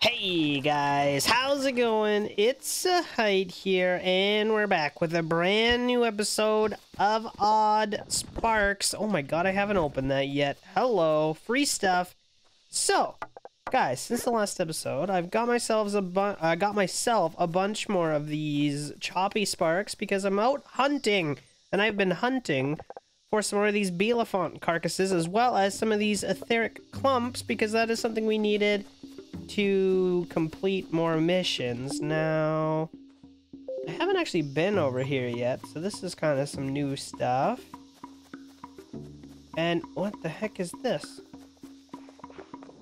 Hey guys, how's it going? It's Zahait here, and we're back with a brand new episode of Oddsparks. Oh my god, I haven't opened that yet. Hello, free stuff. So, guys, since the last episode, I've got myself a bunch more of these choppy sparks because I'm out hunting, and I've been hunting for some more of these Bielefant carcasses as well as some of these etheric clumps because that is something we needed to complete more missions. Now, I haven't actually been over here yet, so this is kind of some new stuff. And what the heck is this?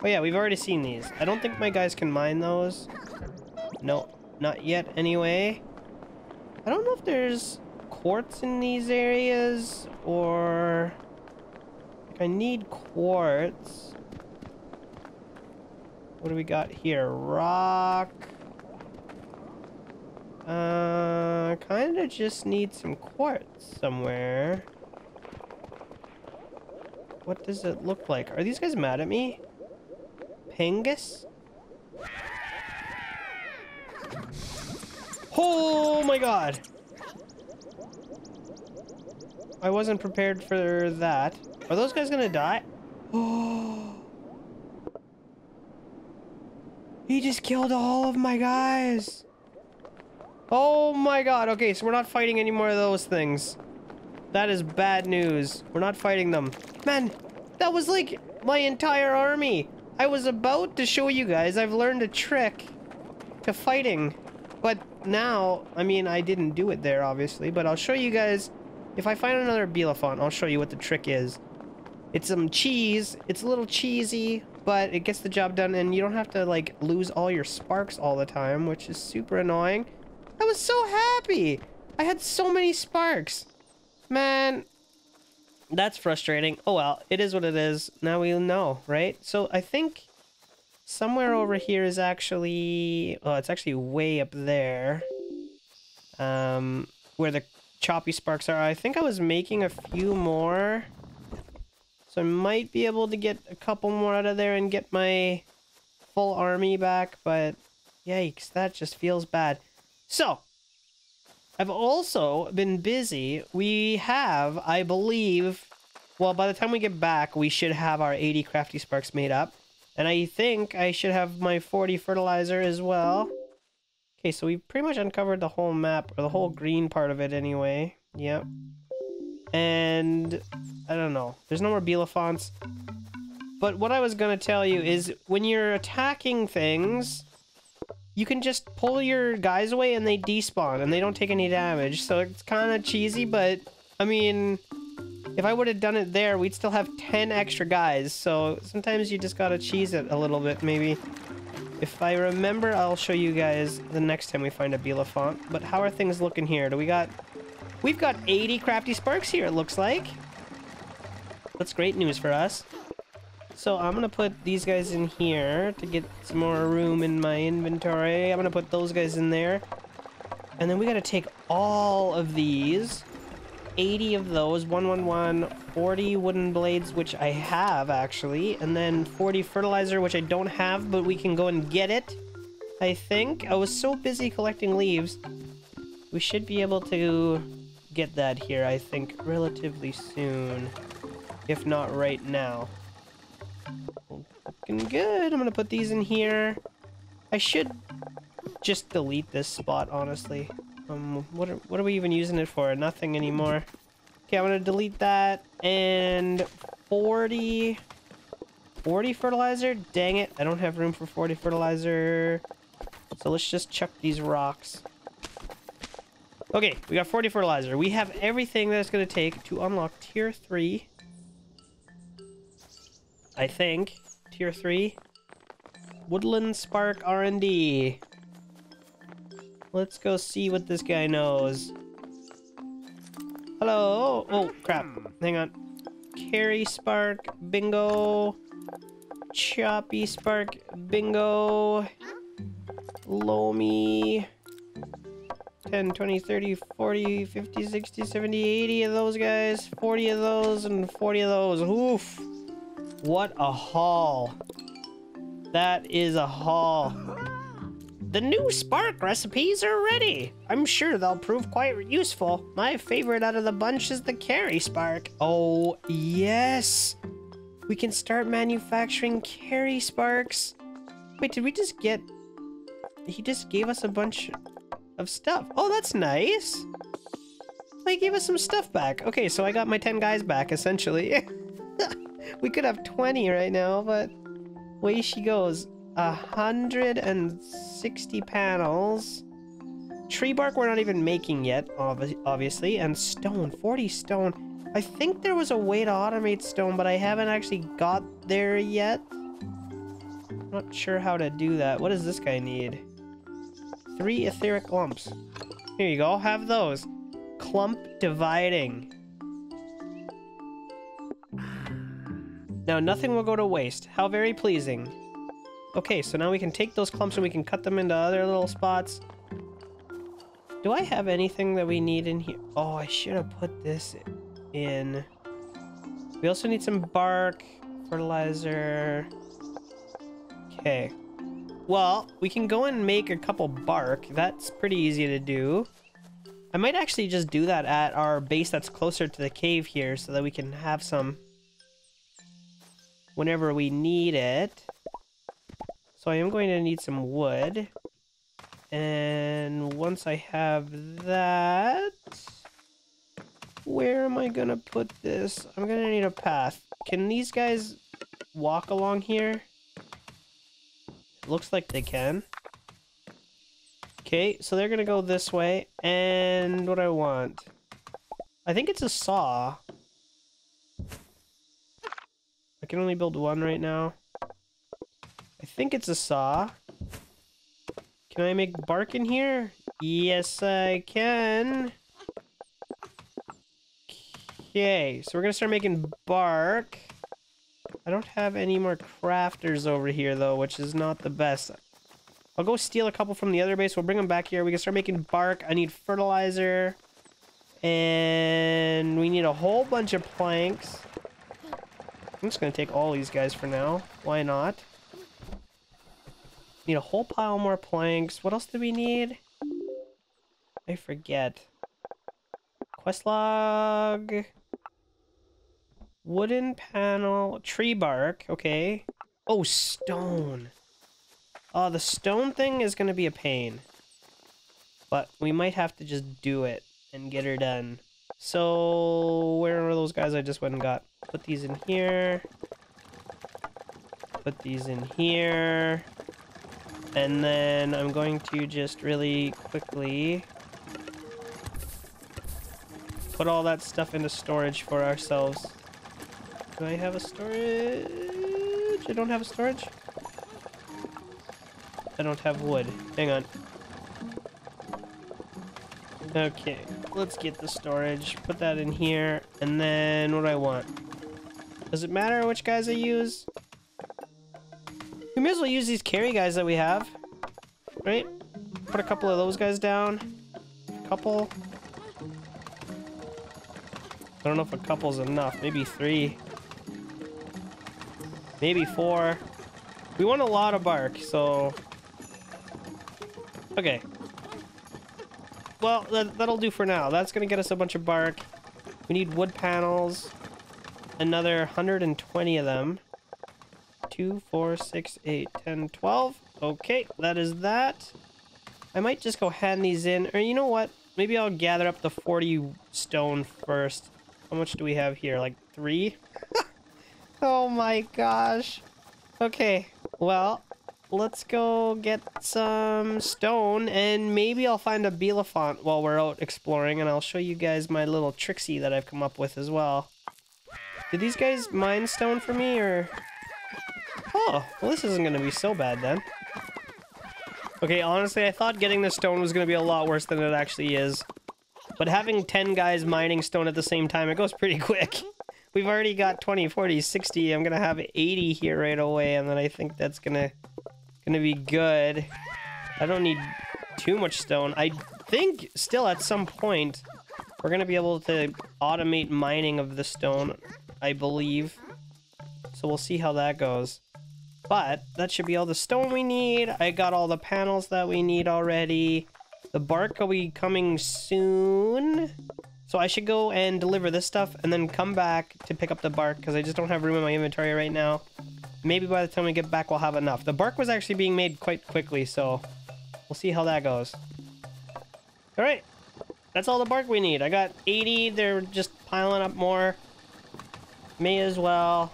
Oh yeah, we've already seen these. I don't think my guys can mine those. No, not yet anyway. I don't know if there's quartz in these areas or... like, I need quartz. What do we got here? Rock. Kind of just need some quartz somewhere. What does it look like? Are these guys mad at me? Pengus? Oh my god! I wasn't prepared for that. Are those guys gonna die? Oh! He just killed all of my guys! Oh my god, okay, so we're not fighting any more of those things. That is bad news. We're not fighting them. Man, that was like my entire army. I was about to show you guys I've learned a trick to fighting. But now, I mean, I didn't do it there, obviously, but I'll show you guys. If I find another Bielefant, I'll show you what the trick is. It's some cheese. It's a little cheesy, but it gets the job done, and you don't have to, like, lose all your sparks all the time, which is super annoying. I was so happy! I had so many sparks! Man, that's frustrating. Oh well, it is what it is. Now we know, right? So I think somewhere over here is actually... oh, it's actually way up there. Where the choppy sparks are. I think I was making a few more. So I might be able to get a couple more out of there and get my full army back, but yikes, that just feels bad. So, I've also been busy. We have, I believe, well, by the time we get back, we should have our 80 crafty sparks made up. And I think I should have my 40 fertilizer as well. Okay, so we've pretty much uncovered the whole map, or the whole green part of it anyway. Yep. And I don't know. There's no more Bielefants. But what I was going to tell you is when you're attacking things, you can just pull your guys away and they despawn and they don't take any damage. So it's kind of cheesy, but I mean, if I would have done it there, we'd still have 10 extra guys. So sometimes you just got to cheese it a little bit, maybe. If I remember, I'll show you guys the next time we find a Bielefant. But how are things looking here? We've got 80 crafty sparks here, it looks like. That's great news for us. So I'm gonna put these guys in here to get some more room in my inventory. I'm gonna put those guys in there. And then we gotta take all of these. 80 of those, 111, 40 wooden blades, which I have actually, and then 40 fertilizer, which I don't have, but we can go and get it, I think. I was so busy collecting leaves. We should be able to get that here, I think, relatively soon. If not right now. Looking good. I'm gonna put these in here. I should just delete this spot, honestly. What are we even using it for? Nothing anymore. Okay, I'm gonna delete that. And 40 fertilizer? Dang it, I don't have room for 40 fertilizer. So let's just chuck these rocks. Okay, we got 40 fertilizer. We have everything that it's gonna take to unlock tier 3. I think. Tier 3. Woodland Spark R&D. Let's go see what this guy knows. Hello? Oh, crap. Hang on. Carry Spark. Bingo. Choppy Spark. Bingo. Loamy. 10, 20, 30, 40, 50, 60, 70, 80 of those guys. 40 of those and 40 of those. Oof. What a haul. That is a haul. The new spark recipes are ready. I'm sure they'll prove quite useful. My favorite out of the bunch is the carry spark. Oh, yes. We can start manufacturing carry sparks. Wait, did we just get... He just gave us a bunch of stuff. Oh, that's nice. He gave us some stuff back. Okay, so I got my 10 guys back, essentially. We could have 20 right now, but... Away she goes. 160 panels. Tree bark we're not even making yet, obviously. And stone, 40 stone. I think there was a way to automate stone, but I haven't actually got there yet. Not sure how to do that. What does this guy need? 3 etheric lumps. Here you go, have those. Clump dividing. Now nothing will go to waste. How very pleasing. Okay, so now we can take those clumps and we can cut them into other little spots. Do I have anything that we need in here? Oh, I should have put this in. We also need some bark, fertilizer. Okay. Well, we can go and make a couple bark. That's pretty easy to do. I might actually just do that at our base that's closer to the cave here so that we can have some whenever we need it. So I am going to need some wood. And once I have that, where am I gonna put this? I'm gonna need a path. Can these guys walk along here? Looks like they can. Okay, so they're gonna go this way. And what I want? I think it's a saw. I can only build one right now. I think it's a saw. Can I make bark in here? Yes, I can. Okay, so we're gonna start making bark. I don't have any more crafters over here, though, which is not the best. I'll go steal a couple from the other base. We'll bring them back here. We can start making bark. I need fertilizer. And we need a whole bunch of planks. I'm just gonna take all these guys for now. Why not? Need a whole pile more planks. What else do we need? I forget. Quest log. Wooden panel. Tree bark. Okay. Oh, stone. Oh, the stone thing is going to be a pain. But we might have to just do it and get her done. So, where are those guys I just went and got? Put these in here. Put these in here. And then I'm going to just really quickly put all that stuff into storage for ourselves. Do I have a storage? I don't have a storage? I don't have wood. Hang on. Okay, let's get the storage. Put that in here. And then what do I want? Does it matter which guys I use? We may as well use these carry guys that we have. Right? Put a couple of those guys down. Couple. I don't know if a couple's enough. Maybe 3. Maybe 4. We want a lot of bark, so... Okay. Well, that'll do for now. That's gonna get us a bunch of bark. We need wood panels. Another 120 of them. 2, 4, 6, 8, 10, 12. Okay, that is that. I might just go hand these in. Or you know what? Maybe I'll gather up the 40 stone first. How much do we have here? Like 3? Oh my gosh. Okay, well, let's go get some stone, and maybe I'll find a Belafont while we're out exploring, and I'll show you guys my little tricksy that I've come up with as well. Did these guys mine stone for me, or... Oh, well, this isn't going to be so bad then. Okay, honestly, I thought getting the stone was going to be a lot worse than it actually is. But having 10 guys mining stone at the same time, it goes pretty quick. We've already got 20, 40, 60. I'm going to have 80 here right away, and then I think that's gonna be good. I don't need too much stone. I think still at some point we're going to be able to automate mining of the stone, I believe. So we'll see how that goes. But that should be all the stone we need. I got all the panels that we need already. The bark will be coming soon. So I should go and deliver this stuff and then come back to pick up the bark because I just don't have room in my inventory right now. Maybe by the time we get back, we'll have enough. The bark was actually being made quite quickly, so we'll see how that goes. All right. That's all the bark we need. I got 80. They're just piling up more. May as well.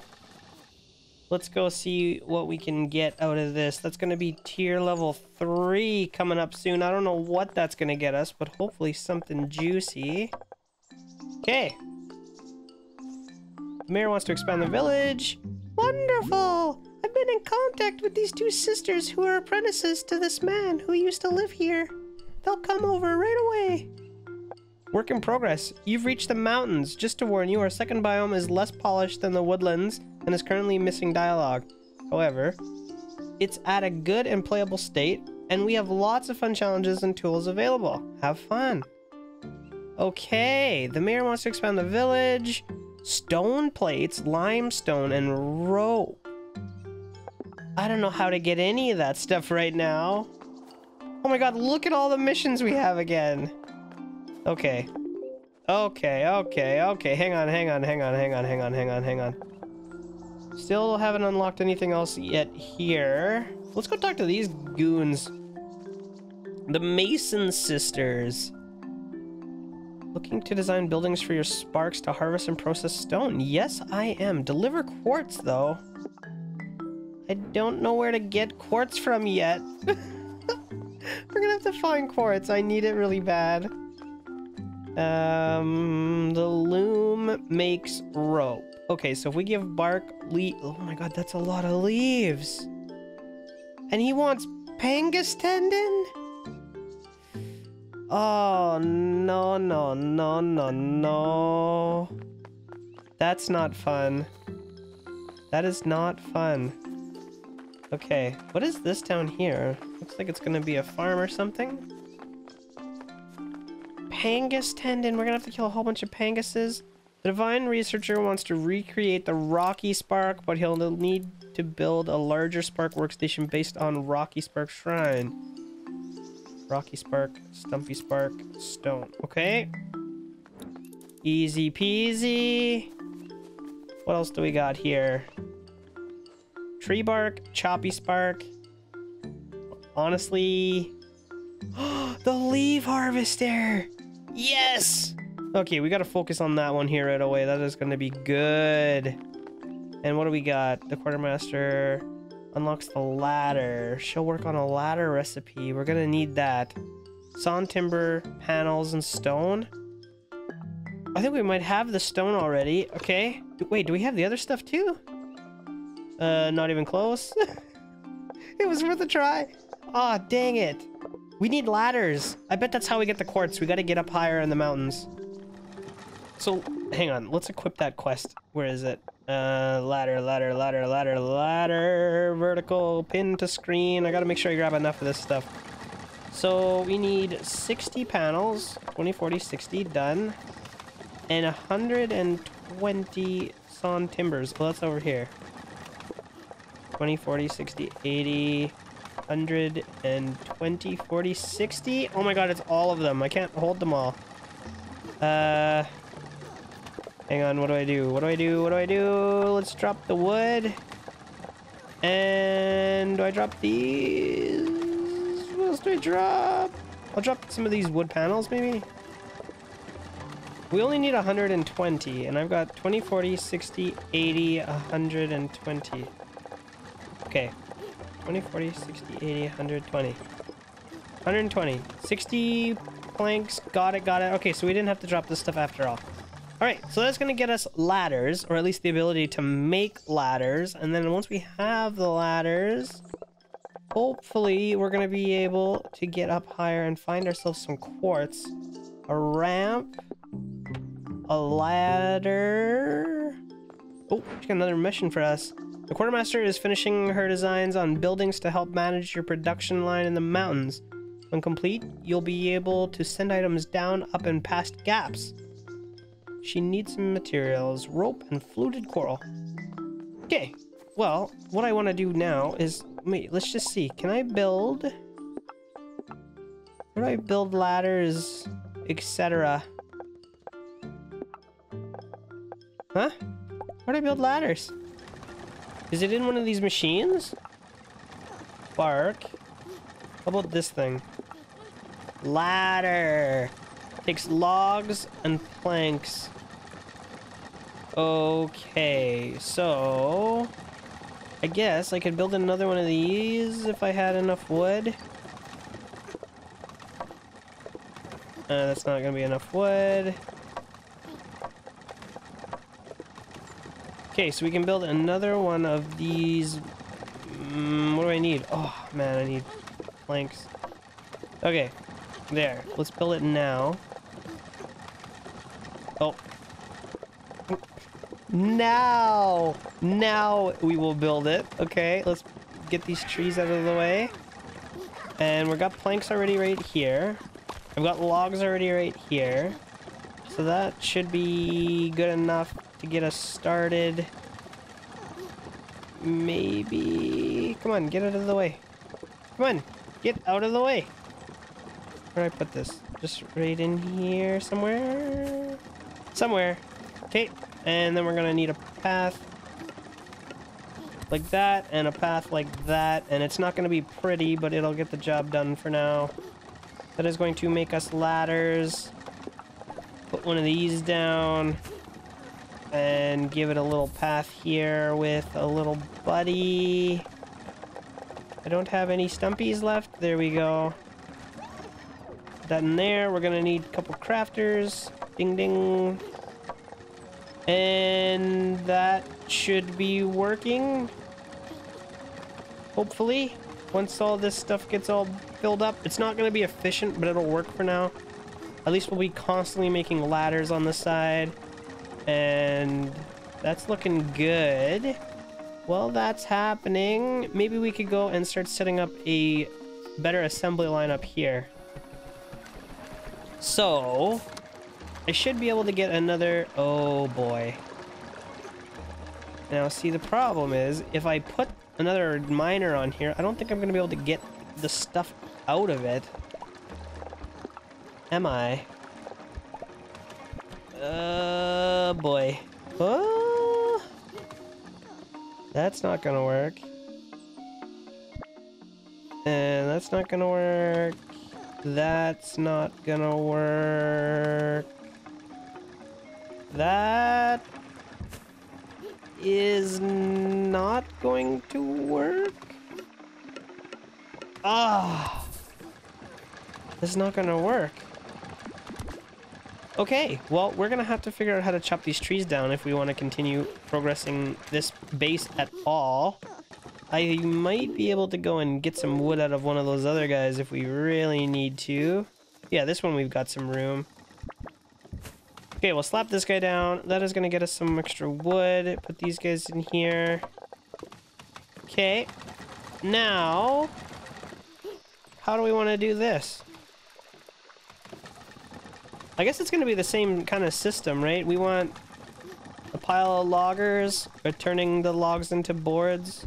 Let's go see what we can get out of this. That's going to be tier level 3 coming up soon. I don't know what that's going to get us, but hopefully something juicy. Okay. The mayor wants to expand the village. Wonderful! I've been in contact with these 2 sisters who are apprentices to this man who used to live here. They'll come over right away. Work in progress. You've reached the mountains. Just to warn you, our second biome is less polished than the woodlands and is currently missing dialogue. However, it's at a good and playable state, and we have lots of fun challenges and tools available. Have fun. Okay, the mayor wants to expand the village. Stone plates, limestone, and rope. I don't know how to get any of that stuff right now. Oh my god, look at all the missions we have again. Okay. Okay. Hang on. Still haven't unlocked anything else yet here. Let's go talk to these goons. The Mason sisters. Looking to design buildings for your sparks to harvest and process stone. Yes, I am. Deliver quartz, though. I don't know where to get quartz from yet. We're gonna have to find quartz. I need it really bad. The loom makes rope. Okay, so if we give bark oh my god, that's a lot of leaves. And he wants Pangus tendon? Oh, no. That's not fun. That is not fun. Okay, what is this down here? Looks like it's gonna be a farm or something. Pangus tendon. We're gonna have to kill a whole bunch of panguses. The divine researcher wants to recreate the Rocky Spark, but he'll need to build a larger Spark workstation based on Rocky Spark Shrine. Rocky Spark, Stumpy Spark, Stone. Okay. Easy peasy. What else do we got here? Tree Bark, Choppy Spark. Honestly... the Leaf Harvester! Yes! Okay, we gotta focus on that one here right away. That is gonna be good. And what do we got? The Quartermaster unlocks the ladder. She'll work on a ladder recipe. We're gonna need that. Sawn timber, panels, and stone. I think we might have the stone already. Okay. Wait, do we have the other stuff too? Not even close. It was worth a try. Aw, oh, dang it. We need ladders. I bet that's how we get the quartz. We gotta get up higher in the mountains. So, hang on. Let's equip that quest. Where is it? Ladder. Vertical, pin to screen. I gotta make sure I grab enough of this stuff. So, we need 60 panels. 20, 40, 60. Done. And 120 sawn timbers. Well, that's over here. 20, 40, 60, 80... 120, 40, 60. Oh my god, it's all of them. I can't hold them all. Hang on, what do I do? Let's drop the wood. And do I drop these? What else do I drop? I'll drop some of these wood panels, maybe. We only need 120, and I've got 20, 40, 60, 80, 120. Okay. 20, 40, 60, 80, 120. 120. 60 planks. Got it. Okay, so we didn't have to drop this stuff after all. Alright, so that's going to get us ladders, or at least the ability to make ladders. And then once we have the ladders, hopefully we're going to be able to get up higher and find ourselves some quartz. A ramp. A ladder. Oh, we got another mission for us. The Quartermaster is finishing her designs on buildings to help manage your production line in the mountains. When complete, you'll be able to send items down, up, and past gaps. She needs some materials, rope, and fluted coral. Okay, well, what I want to do now is... Wait, let's just see. Can I build... Where do I build ladders, etc.? Huh? Where do I build ladders? Is it in one of these machines? Bark. How about this thing? Ladder. Takes logs and planks. Okay, so... I guess I could build another one of these if I had enough wood. That's not gonna be enough wood. Okay, so we can build another one of these. What do I need? Oh, man, I need planks. Okay, there. Let's build it now. Oh. Now we will build it. Okay, let's get these trees out of the way. And we've got planks already right here. I've got logs already right here. So that should be good enough to get us started. Maybe... Come on, get out of the way. Come on, get out of the way. Where do I put this? Just right in here somewhere? Somewhere. Okay, and then we're gonna need a path like that, and a path like that. And it's not gonna be pretty, but it'll get the job done for now. That is going to make us ladders. Put one of these down. And give it a little path here with a little buddy. I don't have any stumpies left. There we go. Put that in there. We're gonna need a couple crafters. Ding ding. And that should be working. Hopefully. Once all this stuff gets all filled up. It's not gonna be efficient, but it'll work for now. At least we'll be constantly making ladders on the side. And that's looking good. While that's happening, maybe we could go and start setting up a better assembly line up here. So, I should be able to get another... Oh boy. Now see, the problem is, if I put another miner on here, I don't think I'm going to be able to get the stuff out of it. Am I? Boy. Oh! That's not gonna work. And that's not gonna work. That's not gonna work. That is not going to work. Ah! This is not gonna work. Okay, well, we're gonna have to figure out how to chop these trees down if we want to continue progressing this base at all. I might be able to go and get some wood out of one of those other guys if we really need to. Yeah, this one we've got some room. Okay, we'll slap this guy down. That is gonna get us some extra wood. Put these guys in here. Okay. Now, how do we want to do this? I guess it's going to be the same kind of system, right? We want a pile of loggers, or turning the logs into boards.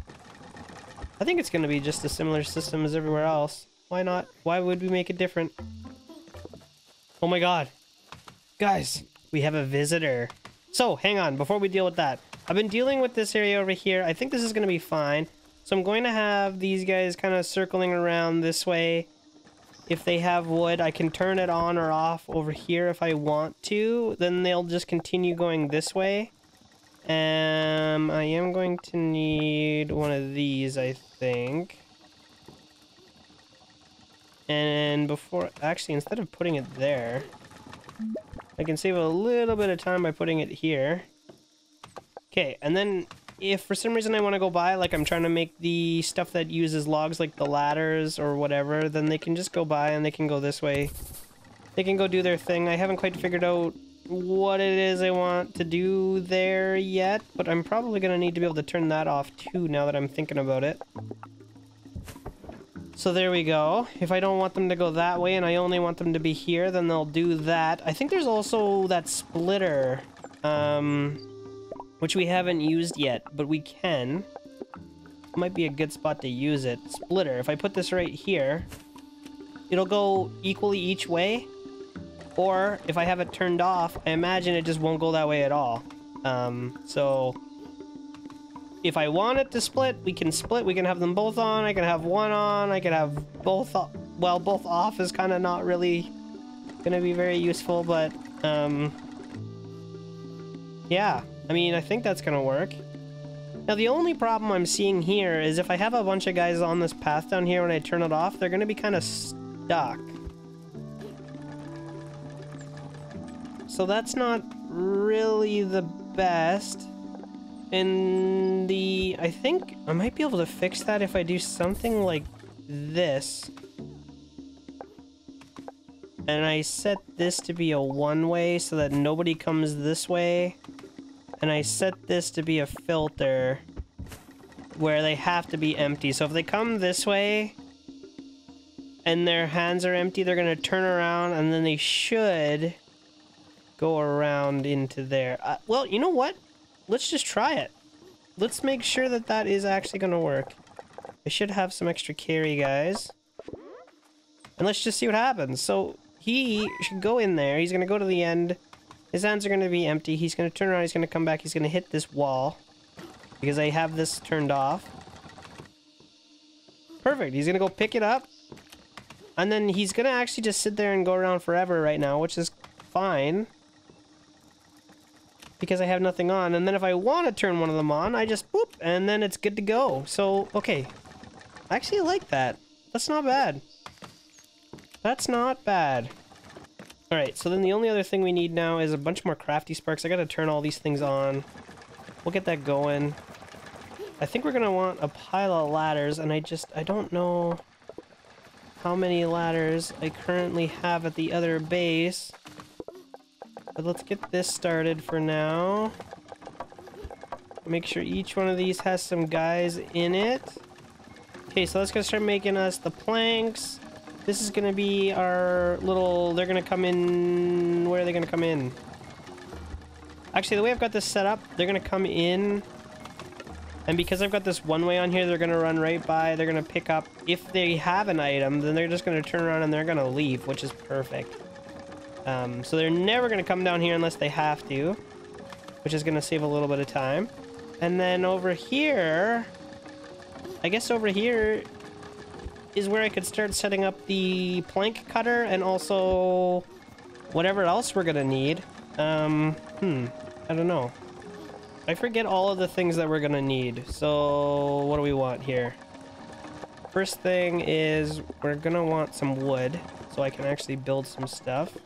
I think it's going to be just a similar system as everywhere else. Why not? Why would we make it different? Oh my god. Guys, we have a visitor. So, hang on, before we deal with that. I've been dealing with this area over here. I think this is going to be fine. So I'm going to have these guys kind of circling around this way. If they have wood, I can turn it on or off over here if I want to. Then they'll just continue going this way. I am going to need one of these, I think. And before... Actually, instead of putting it there, I can save a little bit of time by putting it here. Okay, and then if for some reason I want to go by, like I'm trying to make the stuff that uses logs, like the ladders or whatever, then they can just go by and they can go this way. They can go do their thing. I haven't quite figured out what it is I want to do there yet, but I'm probably going to need to be able to turn that off too now that I'm thinking about it. So there we go. If I don't want them to go that way and I only want them to be here, then they'll do that. I think there's also that splitter, which we haven't used yet, but we can. might be a good spot to use it. Splitter. If I put this right here, it'll go equally each way. Or if I have it turned off, I imagine it just won't go that way at all. So if I want it to split, we can split. We can have them both on. I can have one on. I can have both off. Well, both off is kind of not really gonna be very useful, but yeah, I mean, I think that's gonna work. Now, the only problem I'm seeing here is if I have a bunch of guys on this path down here when I turn it off, they're gonna be kind of stuck. So that's not really the best. And I think I might be able to fix that if I do something like this. And I set this to be a one-way so that nobody comes this way. And I set this to be a filter where they have to be empty. So if they come this way and their hands are empty, they're going to turn around and then they should go around into there. Well, you know what? Let's just try it. Let's make sure that that is actually going to work. I should have some extra carry, guys. And let's just see what happens. So he should go in there. He's going to go to the end. His hands are going to be empty. He's going to turn around. He's going to come back. He's going to hit this wall because I have this turned off. Perfect. He's going to go pick it up. And then he's going to actually just sit there and go around forever right now, which is fine. Because I have nothing on. And then if I want to turn one of them on, I just boop, and then it's good to go. So, okay. I actually like that. That's not bad. That's not bad. Alright, so then the only other thing we need now is a bunch more crafty sparks. I gotta turn all these things on. We'll get that going. I think we're gonna want a pile of ladders, and I don't know how many ladders I currently have at the other base. But let's get this started for now. Make sure each one of these has some guys in it. Okay, so let's go start making us the planks. This is gonna be our little... They're gonna come in... Where are they gonna come in? Actually, the way I've got this set up, they're gonna come in. And because I've got this one way on here, they're gonna run right by. They're gonna pick up... If they have an item, then they're just gonna turn around and they're gonna leave, which is perfect. So they're never gonna come down here unless they have to. Which is gonna save a little bit of time. And then over here... I guess over here... is where I could start setting up the plank cutter and also whatever else we're gonna need. I don't know. I forget all of the things that we're gonna need. So what do we want here? First thing is we're gonna want some wood so I can actually build some stuff.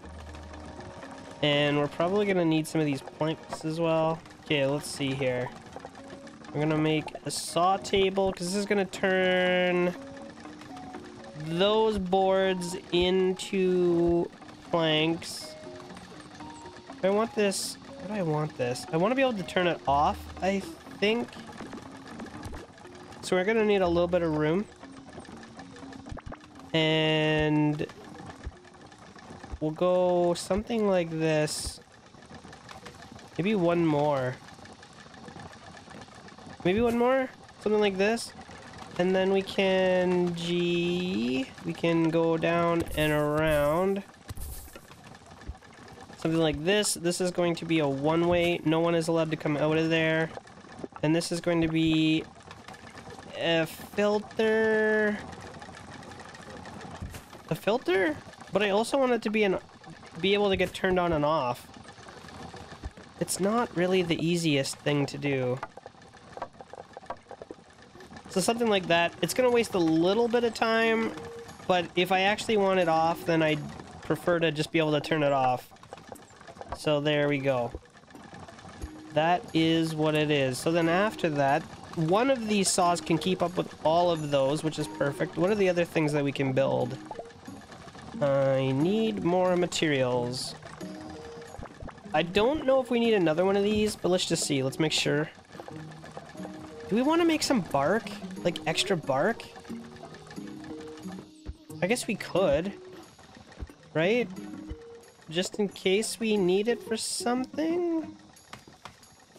And we're probably gonna need some of these planks as well. Okay, let's see here. We're gonna make a saw table because this is gonna turn those boards into planks. I want this. What do I want this? I want to be able to turn it off, I think. So we're gonna need a little bit of room. And we'll go something like this. Maybe one more. Maybe one more? Something like this. And then we can we can go down and around. Something like this. This is going to be a one-way. No one is allowed to come out of there. And this is going to be a filter. A filter? But I also want it to be able to get turned on and off. It's not really the easiest thing to do. So something like that. It's going to waste a little bit of time, but if I actually want it off, then I'd prefer to just be able to turn it off. So there we go. That is what it is. So then after that, one of these saws can keep up with all of those, which is perfect. What are the other things that we can build? I need more materials. I don't know if we need another one of these, but let's just see. Let's make sure. Do we want to make some bark? Like extra bark? I guess we could. Right? Just in case we need it for something?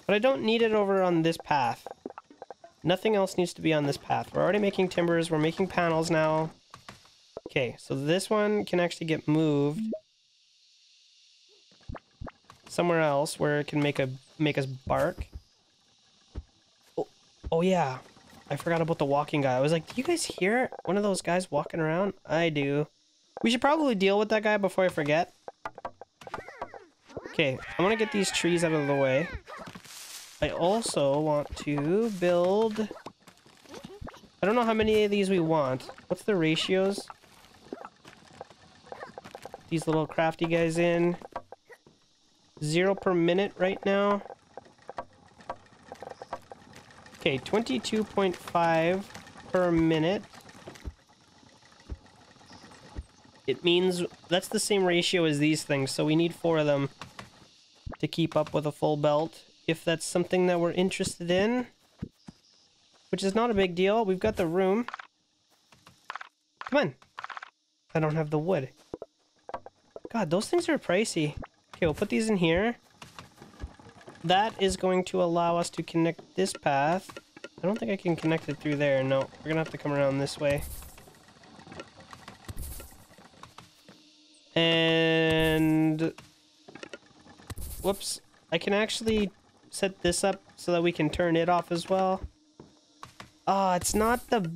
But I don't need it over on this path. Nothing else needs to be on this path. We're already making timbers. We're making panels now. Okay, so this one can actually get moved somewhere else where it can make us bark. Oh yeah, I forgot about the walking guy. I was like, do you guys hear one of those guys walking around? I do. We should probably deal with that guy before I forget. Okay, I want to get these trees out of the way. I also want to build... I don't know how many of these we want. What's the ratios? These little crafty guys in. 0 per minute right now. Okay, 22.5 per minute. It means that's the same ratio as these things, so we need 4 of them to keep up with a full belt. If that's something that we're interested in, which is not a big deal. We've got the room. Come on. I don't have the wood. God, those things are pricey. Okay, we'll put these in here. That is going to allow us to connect this path. I don't think I can connect it through there. No, we're gonna have to come around this way. And... whoops. I can actually set this up so that we can turn it off as well. It's not the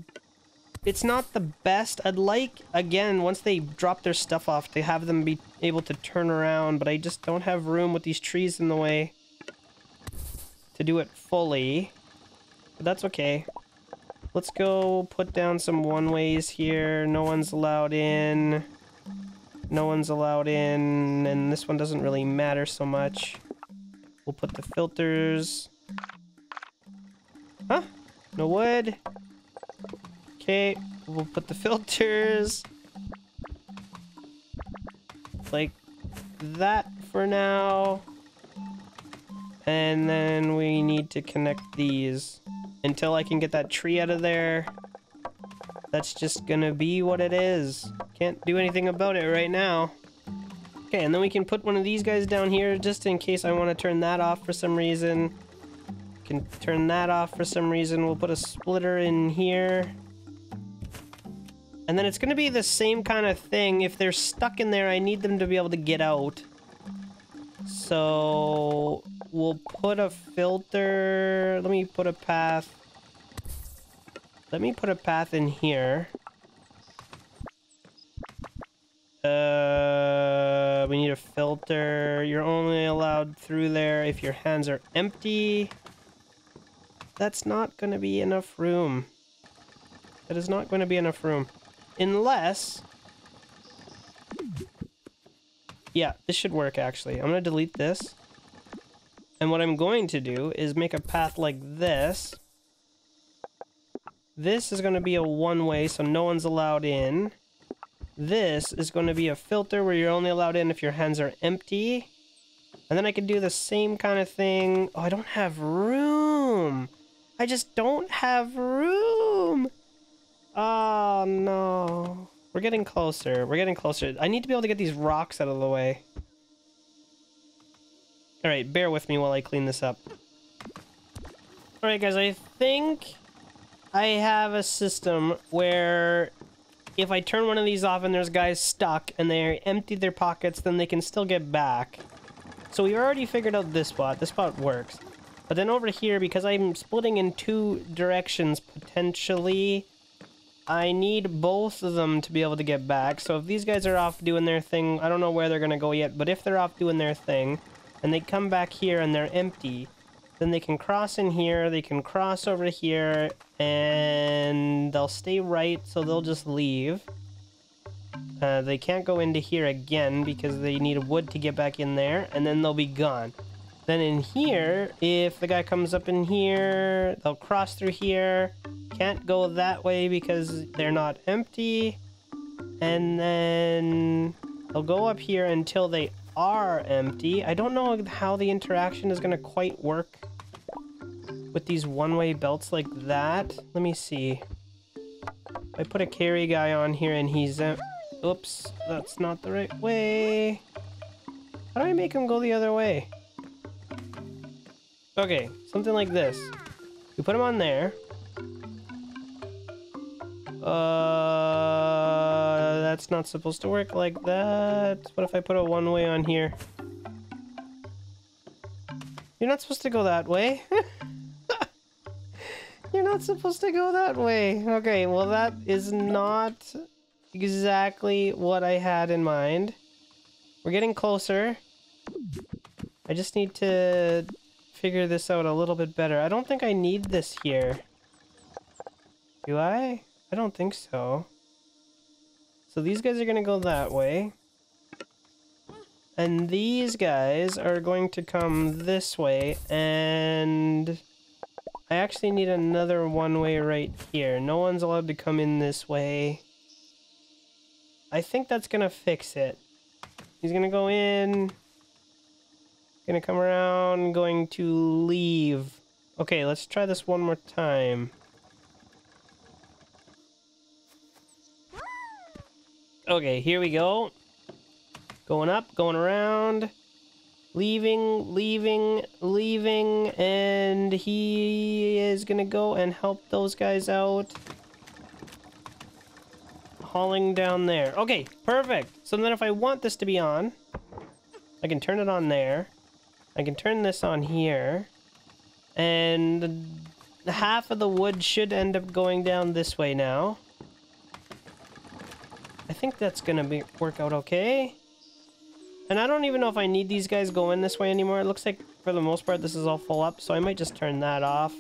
best. I'd like, again, once they drop their stuff off, to have them be able to turn around, but I just don't have room with these trees in the way to do it fully. But that's okay. Let's go put down some one-ways here. No one's allowed in. No one's allowed in, and this one doesn't really matter so much. We'll put the filters. Huh? No wood. Okay, we'll put the filters like that for now. And then we need to connect these until I can get that tree out of there. That's just gonna be what it is. Can't do anything about it right now. Okay, and then we can put one of these guys down here just in case I want to turn that off for some reason. Can turn that off for some reason. We'll put a splitter in here. And then it's going to be the same kind of thing. If they're stuck in there, I need them to be able to get out. So we'll put a filter. Let me put a path. Let me put a path in here. We need a filter. You're only allowed through there if your hands are empty. That's not going to be enough room. That is not going to be enough room. Unless... yeah, this should work actually. I'm going to delete this. And what I'm going to do is make a path like this. This is going to be a one-way, so no one's allowed in. This is going to be a filter where you're only allowed in if your hands are empty. And then I can do the same kind of thing. Oh, I don't have room. I just don't have room. Oh, no. We're getting closer. We're getting closer. I need to be able to get these rocks out of the way. Alright, bear with me while I clean this up. Alright, guys, I think I have a system where if I turn one of these off and there's guys stuck and they empty their pockets, then they can still get back. So we already figured out this spot. This spot works. But then over here, because I'm splitting in 2 directions potentially, I need both of them to be able to get back. So if these guys are off doing their thing, I don't know where they're going to go yet, but if they're off doing their thing and they come back here and they're empty, then they can cross in here, they can cross over here, and they'll stay right, so they'll just leave. They can't go into here again because they need wood to get back in there, and then they'll be gone. Then in here, if the guy comes up in here, they'll cross through here. Can't go that way because they're not empty. And then they'll go up here until they are empty. I don't know how the interaction is going to quite work with these one-way belts like that. Let me see. I put a carry guy on here and he's... oops, that's not the right way. How do I make him go the other way? Okay, something like this. We put him on there. That's not supposed to work like that. What if I put a one-way on here? You're not supposed to go that way. You're not supposed to go that way. Okay, well that is not exactly what I had in mind. We're getting closer. I just need to figure this out a little bit better. I don't think I need this here. Do I? I don't think so. So these guys are gonna go that way. And these guys are going to come this way, and I actually need another one-way right here. No one's allowed to come in this way. I think that's gonna fix it. He's gonna go in, gonna come around, going to leave. Okay, let's try this one more time. Okay, here we go. Going up, going around, leaving, and he is gonna go and help those guys out. Hauling down there. Okay, perfect. So then if I want this to be on, I can turn it on there. I can turn this on here. And half of the wood should end up going down this way now. I think that's gonna work out okay. And I don't even know if I need these guys going this way anymore. It looks like, for the most part, this is all full up, so I might just turn that off.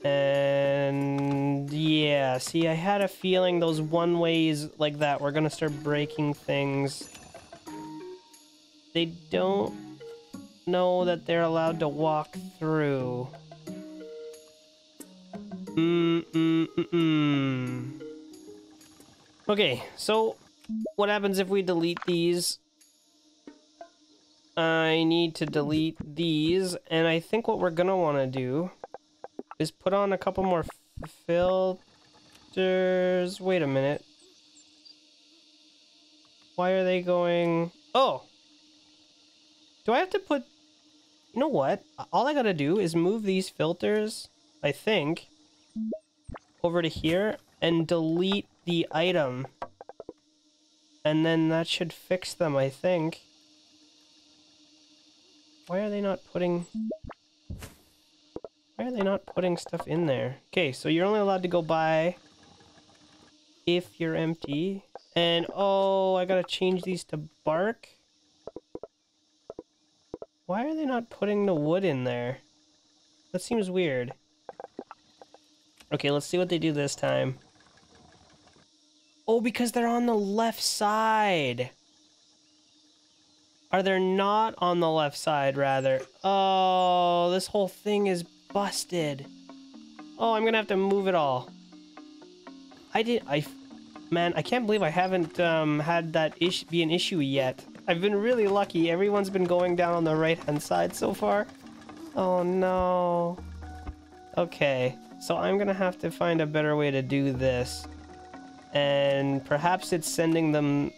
And yeah, see, I had a feeling those one-ways like that were gonna start breaking things. They don't know that they're allowed to walk through. Okay, so what happens if we delete these? I need to delete these, and I think what we're gonna want to do is put on a couple more filters. Wait a minute. Why are they going... Oh! Do I have to put... You know what? All I gotta do is move these filters, I think, over to here and delete the item. And then that should fix them, I think. Why are they not putting... Why are they not putting stuff in there? Okay, so you're only allowed to go by if you're empty. And, oh, I gotta change these to bark. Why are they not putting the wood in there? That seems weird. Okay, let's see what they do this time. Oh, because they're on the left side. Are they not on the left side, rather? Oh, this whole thing is busted. Oh, I'm gonna have to move it all. Man, I can't believe I haven't had that be an issue yet. I've been really lucky. Everyone's been going down on the right-hand side so far. Oh, no. Okay, so I'm gonna have to find a better way to do this. And perhaps it's sending them...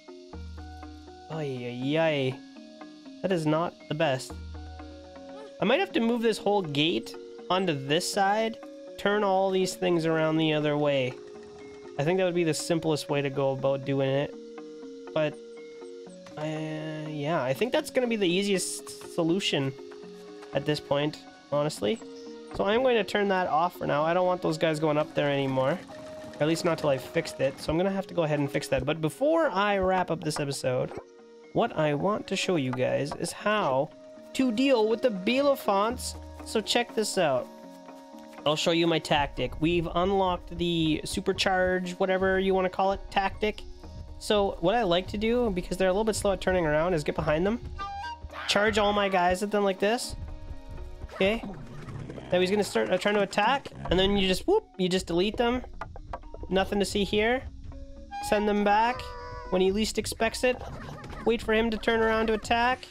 Ay. That is not the best. I might have to move this whole gate onto this side, turn all these things around the other way. I think that would be the simplest way to go about doing it. But, yeah, I think that's going to be the easiest solution at this point, honestly. So I'm going to turn that off for now. I don't want those guys going up there anymore. Or at least not till I fixed it. So I'm going to have to go ahead and fix that. But before I wrap up this episode, what I want to show you guys is how to deal with the Bielefonts. So check this out. I'll show you my tactic. We've unlocked the supercharge, whatever you want to call it, tactic. So what I like to do, because they're a little bit slow at turning around, is get behind them. Charge all my guys at them like this. Okay. Now he's going to start trying to attack. And then you just, whoop, you just delete them. Nothing to see here. Send them back when he least expects it. Wait for him to turn around to attack.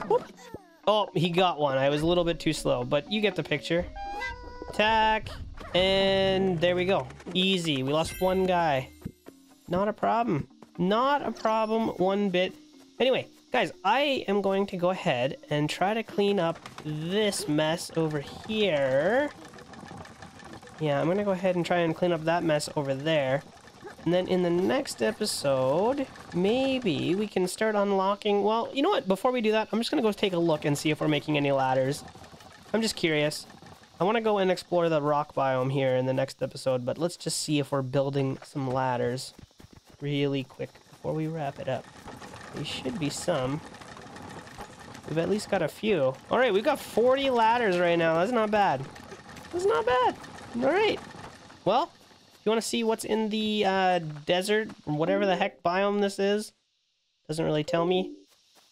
Whoop. Oh, he got one. I was a little bit too slow, but you get the picture. Attack. And there we go. Easy. We lost one guy. Not a problem. Not a problem one bit. Anyway, guys, I am going to go ahead and try to clean up this mess over here. Yeah, I'm gonna go ahead and try and clean up that mess over there. And then in the next episode, maybe we can start unlocking... Well, you know what? Before we do that, I'm just gonna go take a look and see if we're making any ladders. I'm just curious. I want to go and explore the rock biome here in the next episode, but let's just see if we're building some ladders really quick before we wrap it up. There should be some. We've at least got a few. Alright, we've got 40 ladders right now. That's not bad. That's not bad. Alright. Well, if you want to see what's in the desert, or whatever the heck biome this is, doesn't really tell me.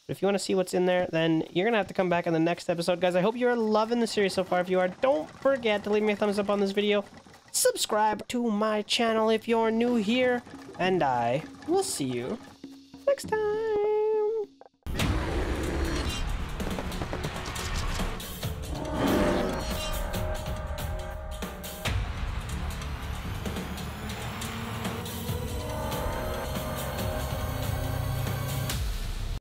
But if you want to see what's in there, then you're going to have to come back in the next episode. Guys, I hope you're loving the series so far. If you are, don't forget to leave me a thumbs up on this video. Subscribe to my channel if you're new here. And I will see you next time.